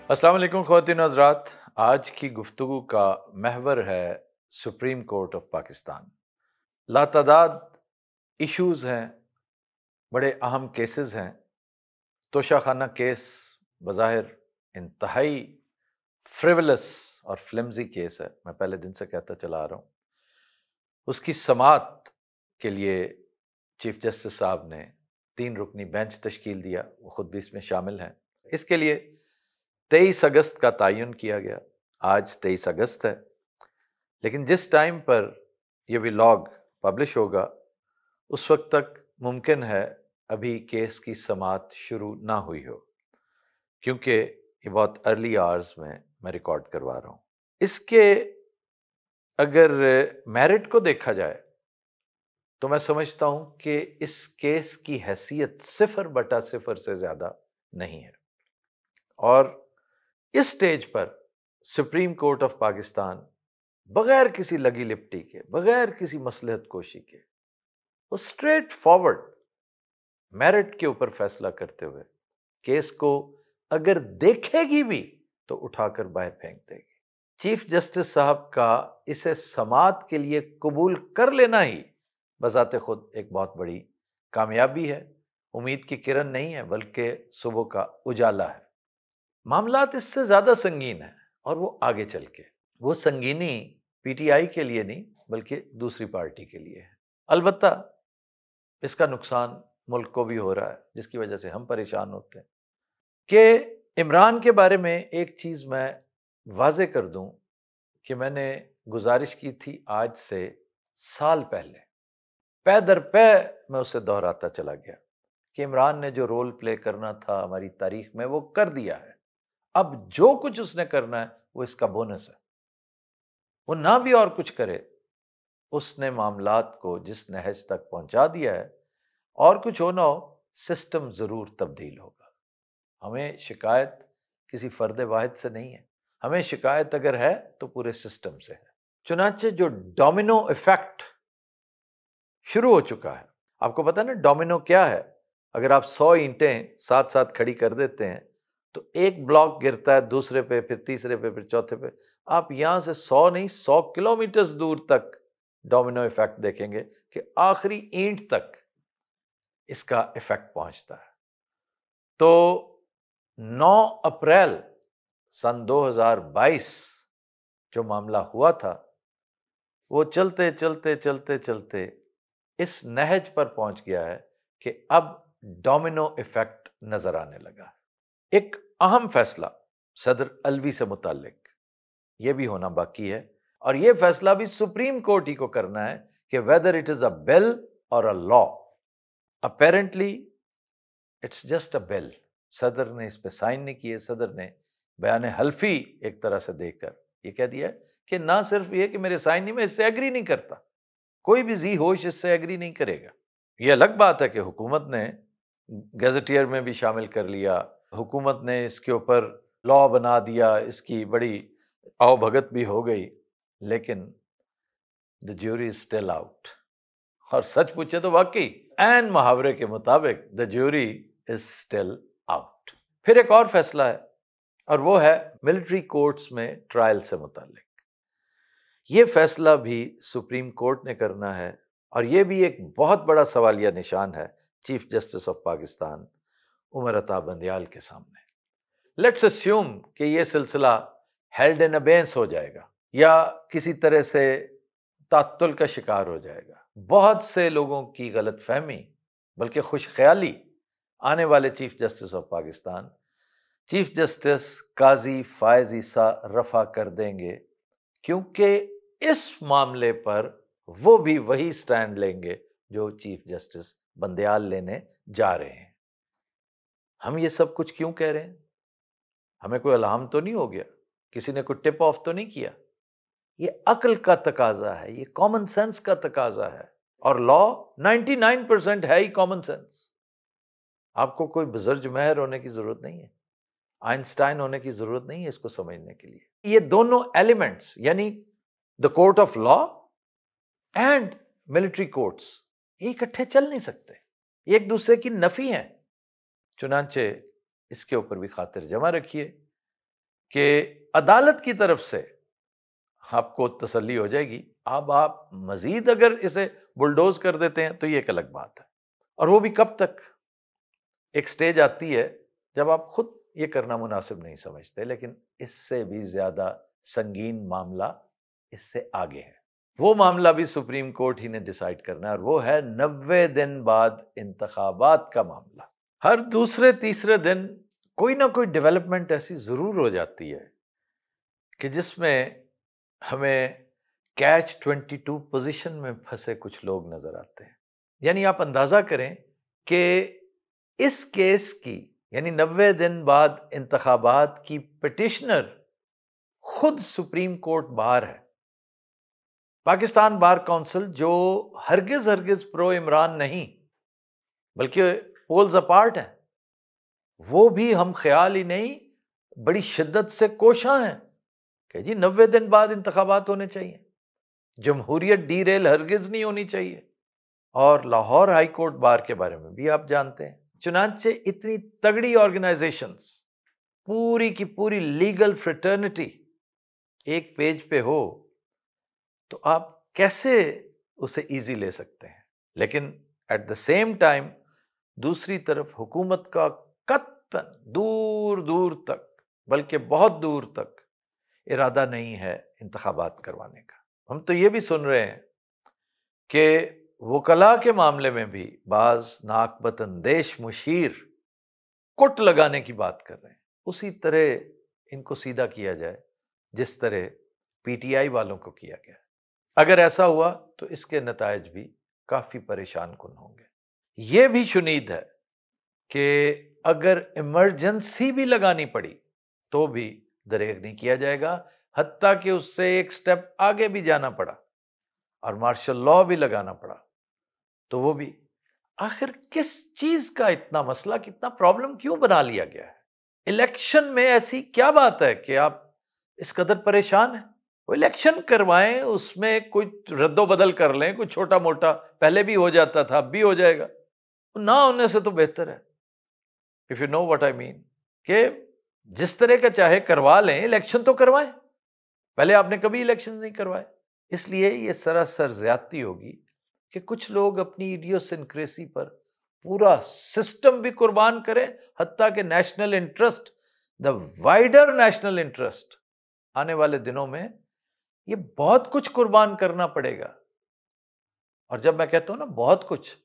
अस्सलाम वालेकुम ख़वातीन हज़रात। आज की गुफ्तगू का महवर है सुप्रीम कोर्ट ऑफ पाकिस्तान। लातादाद इश्यूज़ हैं, बड़े अहम केसेस हैं। तोशाखाना केस बज़ाहिर इंतहाई फ्रिवलस और फ्लिम्जी केस है, मैं पहले दिन से कहता चला आ रहा हूँ। उसकी समाअत के लिए चीफ जस्टिस साहब ने 3 रुकनी बेंच तश्कील दिया, वो खुद भी इसमें शामिल हैं। इसके लिए 23 अगस्त का तयन किया गया। आज 23 अगस्त है, लेकिन जिस टाइम पर यह व्लॉग पब्लिश होगा उस वक्त तक मुमकिन है अभी केस की समाअत शुरू ना हुई हो, क्योंकि ये बहुत अर्ली आवर्स में मैं रिकॉर्ड करवा रहा हूँ। इसके अगर मेरिट को देखा जाए तो मैं समझता हूं कि इस केस की हैसियत 0/0 से ज्यादा नहीं है। और इस स्टेज पर सुप्रीम कोर्ट ऑफ पाकिस्तान बगैर किसी लगी लिपटी के, बगैर किसी मसलहत कोशी के, वो स्ट्रेट फॉरवर्ड मेरिट के ऊपर फैसला करते हुए केस को अगर देखेगी भी तो उठाकर बाहर फेंक देगी। चीफ जस्टिस साहब का इसे समाअत के लिए कबूल कर लेना ही बजाते खुद एक बहुत बड़ी कामयाबी है। उम्मीद की किरण नहीं है, बल्कि सुबह का उजाला है। मामलात इससे ज्यादा संगीन है और वो आगे चल के वो संगीनी पीटीआई के लिए नहीं बल्कि दूसरी पार्टी के लिए है। अलबत्ता इसका नुकसान मुल्क को भी हो रहा है, जिसकी वजह से हम परेशान होते हैं। कि इमरान के बारे में एक चीज मैं वाजे कर दूं कि मैंने गुजारिश की थी आज से साल पहले, पै दर पै मैं उसे दोहराता चला गया कि इमरान ने जो रोल प्ले करना था हमारी तारीख में वो कर दिया है। अब जो कुछ उसने करना है वो इसका बोनस है। वो ना भी और कुछ करे, उसने मामलात को जिस नहज तक पहुंचा दिया है, और कुछ हो ना हो, सिस्टम जरूर तब्दील होगा। हमें शिकायत किसी फर्द वाहिद से नहीं है, हमें शिकायत अगर है तो पूरे सिस्टम से है। चुनांचे जो डोमिनो इफेक्ट शुरू हो चुका है, आपको पता है ना डोमिनो क्या है? अगर आप 100 ईंटें साथ साथ खड़ी कर देते हैं तो एक ब्लॉक गिरता है, दूसरे पे, फिर तीसरे पे, फिर चौथे पे। आप यहां से 100 नहीं 100 किलोमीटर दूर तक डोमिनो इफेक्ट देखेंगे कि आखिरी ईंट तक इसका इफेक्ट पहुंचता है। तो 9 अप्रैल सन 2022 जो मामला हुआ था वो चलते चलते चलते चलते इस नहज पर पहुंच गया है कि अब डोमिनो इफेक्ट नजर आने लगा है। एक अहम फैसला सदर अलवी से मुतालिक यह भी होना बाकी है, और यह फैसला भी सुप्रीम कोर्ट ही को करना है कि whether it is a bill और a law. Apparently it's just a bill. सदर ने इस पे साइन नहीं किए। सदर ने बयान हल्फी एक तरह से देकर यह कह दिया कि ना सिर्फ यह कि मेरे साइन नहीं, मैं इससे एग्री नहीं करता, कोई भी जी होश इससे एग्री नहीं करेगा। यह अलग बात है कि हुकूमत ने गैजेटियर में भी शामिल कर लिया, हुकूमत ने इसके ऊपर लॉ बना दिया, इसकी बड़ी आवभगत भी हो गई, लेकिन the jury is still out. और सच पूछे तो वाकई एन मुहावरे के मुताबिक the jury is still out. फिर एक और फैसला है और वो है मिलिट्री कोर्ट्स में ट्रायल से मुतालिक। ये फैसला भी सुप्रीम कोर्ट ने करना है, और ये भी एक बहुत बड़ा सवालिया निशान है chief justice of Pakistan Umar Ata Bandial के सामने। लेट्स अस्यूम कि ये सिलसिला हेल्ड इन अबेंस हो जाएगा या किसी तरह से तात्तुल का शिकार हो जाएगा। बहुत से लोगों की गलत फहमी बल्कि खुश ख्याली आने वाले chief justice of Pakistan chief justice Qazi Faez Isa रफा कर देंगे, क्योंकि इस मामले पर वो भी वही स्टैंड लेंगे जो चीफ जस्टिस बंदियाल लेने जा रहे हैं। हम ये सब कुछ क्यों कह रहे हैं? हमें कोई अल्हाम तो नहीं हो गया, किसी ने कोई टिप ऑफ तो नहीं किया? ये अक्ल का तकाजा है, ये कॉमन सेंस का तकाजा है, और लॉ 99% है ही कॉमन सेंस। आपको कोई बुजुर्ग महर होने की जरूरत नहीं है, आइंस्टाइन होने की जरूरत नहीं है इसको समझने के लिए। ये दोनों एलिमेंट्स यानी the court of law and military courts ये इकट्ठे चल नहीं सकते, ये एक दूसरे की नफी हैं। चुनांचे इसके ऊपर भी खातिर जमा रखिए कि अदालत की तरफ से आपको तसल्ली हो जाएगी। अब आप मजीद अगर इसे बुलडोज कर देते हैं तो ये एक अलग बात है। और वो भी कब तक? एक स्टेज आती है जब आप खुद ये करना मुनासिब नहीं समझते, लेकिन इससे भी ज्यादा संगीन मामला इससे आगे है। वो मामला भी सुप्रीम कोर्ट ही ने डिसाइड करना है, और वो है 90 दिन बाद इंतखाबात का मामला। हर दूसरे तीसरे दिन कोई ना कोई डेवलपमेंट ऐसी जरूर हो जाती है कि जिसमें हमें कैच 22 पोजीशन में फंसे कुछ लोग नजर आते हैं। यानी आप अंदाजा करें कि इस केस की, यानी 90 दिन बाद इंतखाबात की पिटिशनर खुद सुप्रीम कोर्ट बार है। पाकिस्तान बार काउंसिल, जो हरगिज हरगिज प्रो इमरान नहीं बल्कि पोल्स अपार्ट है, वो भी हम ख्याल ही नहीं बड़ी शिद्दत से कोशां हैं कि जी 90 दिन बाद इंतखाबात होने चाहिए, जमहूरियत डीरेल हरगिज नहीं होनी चाहिए। और लाहौर हाई कोर्ट बार के बारे में भी आप जानते हैं। चुनांचे इतनी तगड़ी ऑर्गेनाइजेशंस, पूरी की पूरी लीगल फ्रेटर्निटी एक पेज पे हो तो आप कैसे उसे इजी ले सकते हैं? लेकिन एट द सेम टाइम दूसरी तरफ हुकूमत का कत्तन दूर दूर तक, बल्कि बहुत दूर तक इरादा नहीं है इंतखाबात करवाने का। हम तो ये भी सुन रहे हैं कि वकला के मामले में भी बाज नाकबतंदेश मुशीर कुट लगाने की बात कर रहे हैं। उसी तरह इनको सीधा किया जाए जिस तरह पीटीआई वालों को किया गया। अगर ऐसा हुआ तो इसके नतायज भी काफी परेशान कुन होंगे। यह भी शुनीद है कि अगर इमरजेंसी भी लगानी पड़ी तो भी दरेग नहीं किया जाएगा, हत्ता कि उससे एक स्टेप आगे भी जाना पड़ा और मार्शल लॉ भी लगाना पड़ा तो वो भी। आखिर किस चीज का इतना मसला, कितना प्रॉब्लम क्यों बना लिया गया है? इलेक्शन में ऐसी क्या बात है कि आप इस कदर परेशान हैं? वो इलेक्शन करवाएं, उसमें कोई रद्दोबदल कर लें, कोई छोटा मोटा, पहले भी हो जाता था अब भी हो जाएगा, ना होने से तो बेहतर है। If you know what I mean, कि जिस तरह का चाहे करवा लें, इलेक्शन तो करवाएं। पहले आपने कभी इलेक्शन नहीं करवाए। इसलिए ये सरासर ज्यादती होगी कि कुछ लोग अपनी इडियोसिंक्रेसी पर पूरा सिस्टम भी कुर्बान करें, हत्ता कि national interest, the wider national interest. आने वाले दिनों में ये बहुत कुछ कुर्बान करना पड़ेगा। और जब मैं कहता हूं ना बहुत कुछ,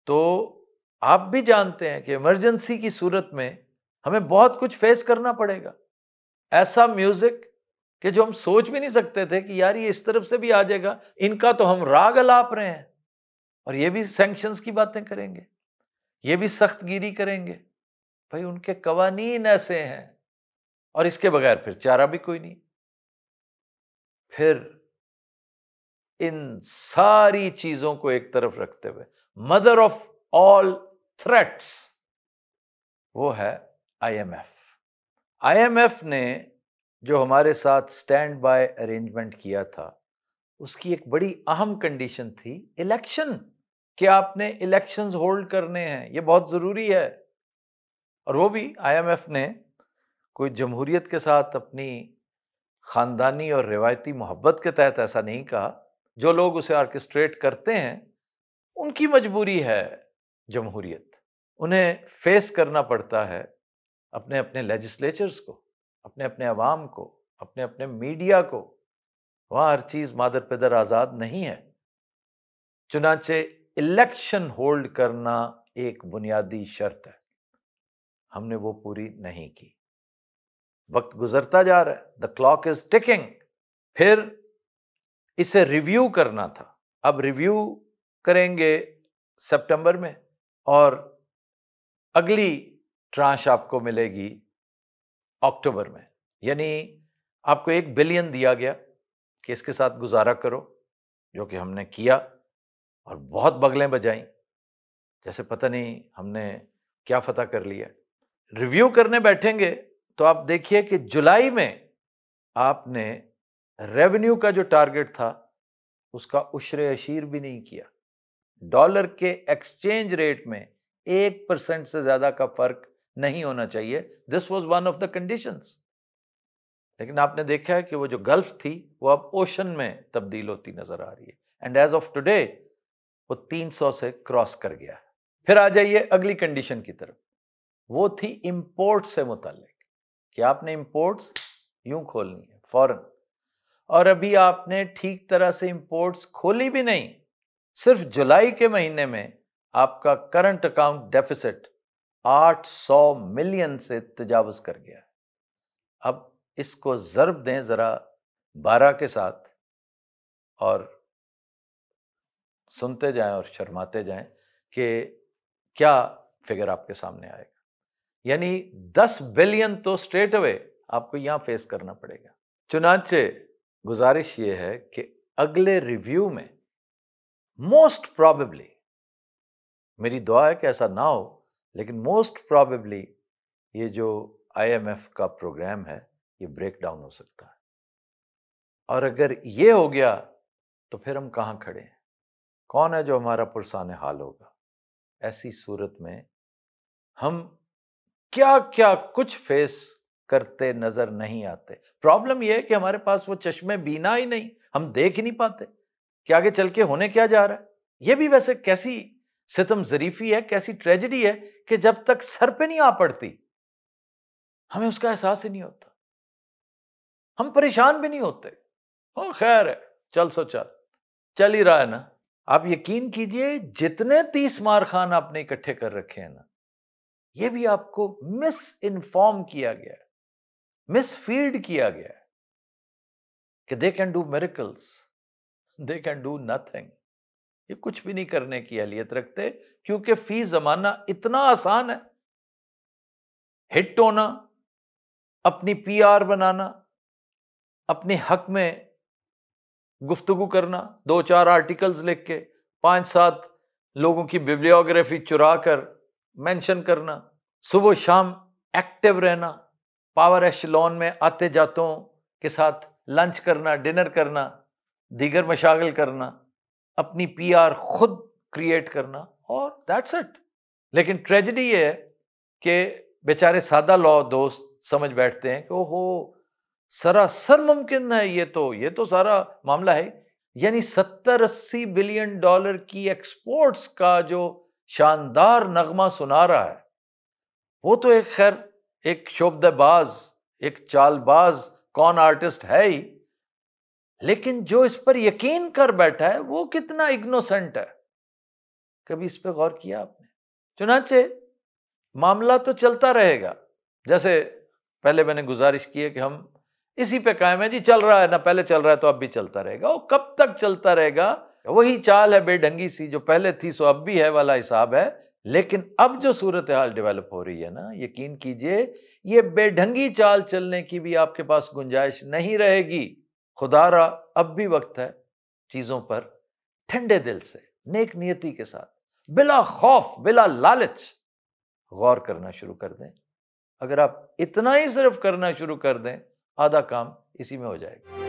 तो आप भी जानते हैं कि इमरजेंसी की सूरत में हमें बहुत कुछ फेस करना पड़ेगा। ऐसा म्यूजिक कि जो हम सोच भी नहीं सकते थे कि यार ये इस तरफ से भी आ जाएगा, इनका तो हम राग अलाप रहे हैं, और ये भी सैंक्शंस की बातें करेंगे, ये भी सख्तगिरी करेंगे। भाई उनके कवानीन ऐसे हैं, और इसके बगैर फिर चारा भी कोई नहीं। फिर इन सारी चीजों को एक तरफ रखते हुए मदर ऑफ ऑल थ्रेट्स वो है आईएमएफ। आईएमएफ ने जो हमारे साथ स्टैंड बाय अरेंजमेंट किया था, उसकी एक बड़ी अहम कंडीशन थी इलेक्शन, कि आपने इलेक्शंस होल्ड करने हैं, ये बहुत जरूरी है। और वो भी आईएमएफ ने कोई जमहूरियत के साथ अपनी खानदानी और रिवायती मोहब्बत के तहत ऐसा नहीं कहा। जो लोग उसे ऑर्केस्ट्रेट करते हैं उनकी मजबूरी है जमहूरियत, उन्हें फेस करना पड़ता है अपने अपने लेजिस्लेचर्स को, अपने अपने अवाम को, अपने अपने मीडिया को। वहां हर चीज मादर पिदर आजाद नहीं है। चुनाचे इलेक्शन होल्ड करना एक बुनियादी शर्त है, हमने वो पूरी नहीं की। वक्त गुजरता जा रहा है, द क्लॉक इज टिकिंग। फिर इसे रिव्यू करना था, अब रिव्यू करेंगे सितंबर में, और अगली ट्रांश आपको मिलेगी अक्टूबर में। यानी आपको 1 बिलियन दिया गया कि इसके साथ गुजारा करो, जो कि हमने किया, और बहुत बगलें बजाई जैसे पता नहीं हमने क्या फतह कर लिया। रिव्यू करने बैठेंगे तो आप देखिए कि जुलाई में आपने रेवेन्यू का जो टारगेट था उसका उश्रे अशीर भी नहीं किया। डॉलर के एक्सचेंज रेट में 1% से ज्यादा का फर्क नहीं होना चाहिए। This was one of the conditions. लेकिन आपने देखा है कि वो जो गल्फ थी वो अब ओशन में तब्दील होती नजर आ रही है, एंड एज ऑफ टुडे वो 300 से क्रॉस कर गया है। फिर आ जाइए अगली कंडीशन की तरफ, वो थी इंपोर्ट से मुताल्लिक कि आपने इंपोर्ट्स यूं खोलनी है फौरन, और अभी आपने ठीक तरह से इंपोर्ट्स खोली भी नहीं। सिर्फ जुलाई के महीने में आपका करंट अकाउंट डेफिसिट 800 मिलियन से तजावुज कर गया है। अब इसको ज़र्ब दें जरा 12 के साथ और सुनते जाएं और शर्माते जाएं कि क्या फिगर आपके सामने आएगा। यानी 10 बिलियन तो स्ट्रेट अवे आपको यहां फेस करना पड़ेगा। चुनांचे गुजारिश ये है कि अगले रिव्यू में मोस्ट प्रोबेबली, मेरी दुआ है कि ऐसा ना हो, लेकिन मोस्ट प्रोबेबली ये जो IMF का प्रोग्राम है ये ब्रेक डाउन हो सकता है। और अगर ये हो गया तो फिर हम कहां खड़े हैं? कौन है जो हमारा पुरसाने हाल होगा? ऐसी सूरत में हम क्या क्या कुछ फेस करते नजर नहीं आते। प्रॉब्लम यह है कि हमारे पास वो चश्मे बीना ही नहीं, हम देख ही नहीं पाते कि आगे चल के होने क्या जा रहा है। यह भी वैसे कैसी सितम जरीफी है, कैसी ट्रेजेडी है कि जब तक सर पे नहीं आ पड़ती हमें उसका एहसास ही नहीं होता, हम परेशान भी नहीं होते। ओ खैर है, चल सो चल ही रहा है ना। आप यकीन कीजिए जितने 30 मार खान आपने इकट्ठे कर रखे हैं ना, ये भी आपको मिस इन्फॉर्म किया गया है, मिस फीड किया गया है कि they can do miracles, they can do nothing. ये कुछ भी नहीं करने की अहलियत रखते, क्योंकि फी जमाना इतना आसान है। हिट होना, अपनी PR बनाना, अपने हक में गुफ्तगू करना, 2-4 आर्टिकल्स लिख के 5-7 लोगों की बिब्लियोग्राफी चुरा कर मेंशन करना, सुबह शाम एक्टिव रहना, पावर एशलॉन में आते जातों के साथ लंच करना, डिनर करना, दीगर मशागल करना, अपनी PR खुद क्रिएट करना, और दैट्स इट। लेकिन ट्रेजेडी ये है कि बेचारे सादा लॉ दोस्त समझ बैठते हैं कि ओहो सरासर मुमकिन है, ये तो सारा मामला है। यानी 70-80 बिलियन डॉलर की एक्सपोर्ट्स का जो शानदार नगमा सुना रहा है, वो तो एक खैर एक शोबदेबाज, एक चालबाज कौन आर्टिस्ट है ही, लेकिन जो इस पर यकीन कर बैठा है वो कितना इग्नोसेंट है। कभी इस पर गौर किया आपने? चुनांचे मामला तो चलता रहेगा, जैसे पहले मैंने गुजारिश की है कि हम इसी पे कायम है जी, चल रहा है ना, पहले चल रहा है तो अब भी चलता रहेगा। वो कब तक चलता रहेगा? वही चाल है बेढंगी सी, जो पहले थी सो अब भी है वाला हिसाब है। लेकिन अब जो सूरत हाल डेवलप हो रही है ना, यकीन कीजिए ये बेढंगी चाल चलने की भी आपके पास गुंजाइश नहीं रहेगी। खुदारा अब भी वक्त है चीजों पर ठंडे दिल से, नेक नियति के साथ, बिला खौफ, बिला लालच गौर करना शुरू कर दें। अगर आप इतना ही सिर्फ करना शुरू कर दें, आधा काम इसी में हो जाएगा।